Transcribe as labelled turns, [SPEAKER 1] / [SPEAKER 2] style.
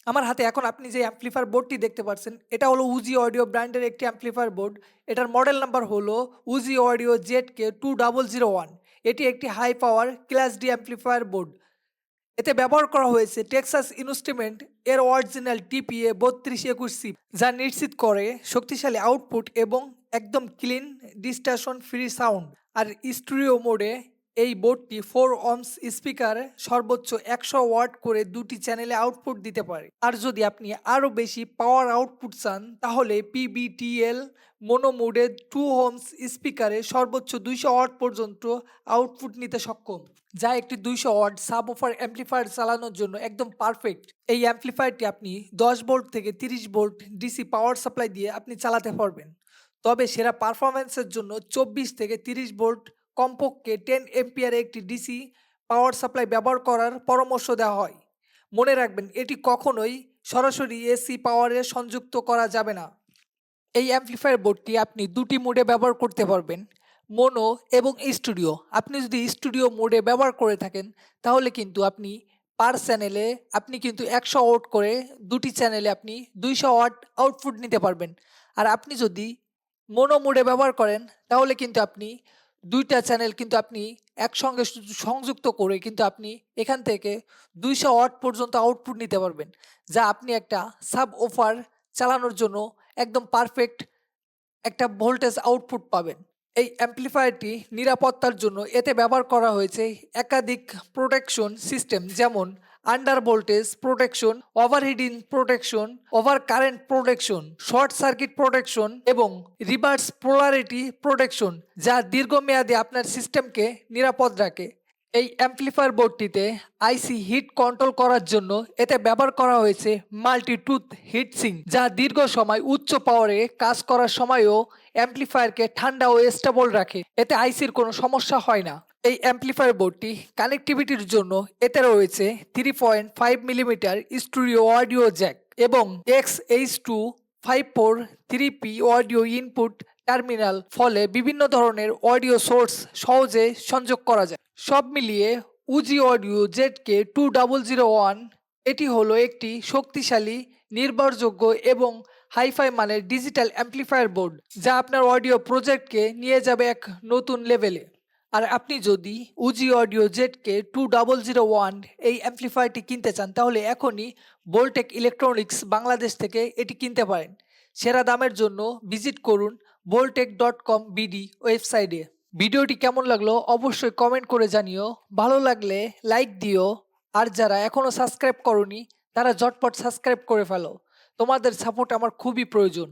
[SPEAKER 1] আমার হাতে এখন আপনি যে অ্যাম্প্লিফায়ার বোর্ডটি দেখতে পাচ্ছেন, এটা হলো উজি অডিও ব্র্যান্ডের একটি অ্যাম্প্লিফায়ার বোর্ড। এটার মডেল নাম্বার হলো উজি অডিও ZK2001। এটি একটি high power class D amplifier board. এতে ব্যবহার করা হয়েছে টেক্সাস ইনস্ট্রুমেন্ট এর অরিজিনাল টিপিএ 3221 চিপ, যা নিশ্চিত করে শক্তিশালী আউটপুট এবং একদম ক্লিন ডিস্টরশন ফ্রি সাউন্ড। আর স্টুডিও মোডে এই বোর্ডটি 4 ohms স্পিকার সর্বোচ্চ 100 ওয়াট করে দুটি চ্যানেলে আউটপুট দিতে পারে। আর যদি আপনি আরও বেশি পাওয়ার আউটপুট চান তাহলে পিবিটিএল মোনো মোডে 2 ohms স্পিকারে সর্বোচ্চ 200 ওয়াট পর্যন্ত আউটপুট নিতে সক্ষম, যা একটি 200 ওয়াট সাবওুফার অ্যাম্প্লিফায়ার চালানোর জন্য একদম পারফেক্ট। এই অ্যাম্প্লিফায়ারটি আপনি 10 ভোল্ট থেকে 30 ভোল্ট ডিসি পাওয়ার সাপ্লাই দিয়ে আপনি চালাতে পারবেন। তবে সেরা পারফরম্যান্সের জন্য 24 থেকে 30 ভোল্ট কমপক্ষে 10 এম্পিয়ার একটি ডিসি পাওয়ার সাপ্লাই ব্যবহার করার পরামর্শ দেওয়া হয়। মনে রাখবেন, এটি কখনোই সরাসরি এসি পাওয়ারে সংযুক্ত করা যাবে না। এই অ্যাম্প্লিফায়ার বোর্ডটি আপনি দুটি মোডে ব্যবহার করতে পারবেন, মোনো এবং স্টুডিও। আপনি যদি স্টুডিও মোডে ব্যবহার করে থাকেন তাহলে কিন্তু আপনি পার চ্যানেলে আপনি কিন্তু 100 ওয়াট করে দুটি চ্যানেলে আপনি 200 ওয়াট আউটপুট নিতে পারবেন। আর আপনি যদি মোনো মোডে ব্যবহার করেন তাহলে কিন্তু আপনি দুইটা চ্যানেল কিন্তু আপনি একসঙ্গে সংযুক্ত করে কিন্তু আপনি এখান থেকে 200 ওয়াট পর্যন্ত আউটপুট নিতে পারবেন, যা আপনি একটা সাব ওফার চালানোর জন্য একদম পারফেক্ট একটা ভোল্টেজ আউটপুট পাবেন। এই অ্যাম্প্লিফায়ারটি নিরাপত্তার জন্য এতে ব্যবহার করা হয়েছে একাধিক প্রোটেকশন সিস্টেম, যেমন under voltage protection, overheating protection, over current protection, short circuit protection এবং রিভার্স পোলারিটি প্রোটেকশন, যা দীর্ঘমেয়াদে আপনার সিস্টেমকে নিরাপদ রাখে। এই অ্যাম্প্লিফায়ার বোর্ডটিতে আইসি হিট কন্ট্রোল করার জন্য এতে ব্যবহার করা হয়েছে মাল্টি টুথ হিট সিঙ্ক, যা দীর্ঘ সময় উচ্চ পাওয়ারে কাজ করার সময়ও অ্যাম্প্লিফায়ারকে ঠান্ডা ও স্টেবল রাখে। এতে আইসির কোনো সমস্যা হয় না। এই অ্যাম্প্লিফায়ার বোর্ডটি কানেক্টিভিটির জন্য এতে রয়েছে 3.5 মিলিমিটার স্টুডিও অডিও জ্যাক এবং XH254 3P audio input terminal, ফলে বিভিন্ন ধরনের অডিও সোর্স সহজে সংযোগ করা যায়। সব মিলিয়ে উজি অডিও ZK2001 এটি হলো একটি শক্তিশালী, নির্ভরযোগ্য এবং হাইফাই মানের ডিজিটাল অ্যাম্প্লিফায়ার বোর্ড, যা আপনার অডিও প্রজেক্টকে নিয়ে যাবে এক নতুন লেভেলে। আর আপনি যদি উজি অডিও ZK2001 এই অ্যাম্প্লিফায়ারটি কিনতে চান তাহলে এখনই বোলটেক ইলেকট্রনিক্স বাংলাদেশ থেকে এটি কিনতে পারেন। সেরা দামের জন্য ভিজিট করুন boltech.com.bd ওয়েবসাইটে। ভিডিওটি কেমন লাগলো অবশ্যই কমেন্ট করে জানিও। ভালো লাগলে লাইক দিও। আর যারা এখনও সাবস্ক্রাইব করনি তারা ঝটপট সাবস্ক্রাইব করে ফেলো। তোমাদের সাপোর্ট আমার খুবই প্রয়োজন।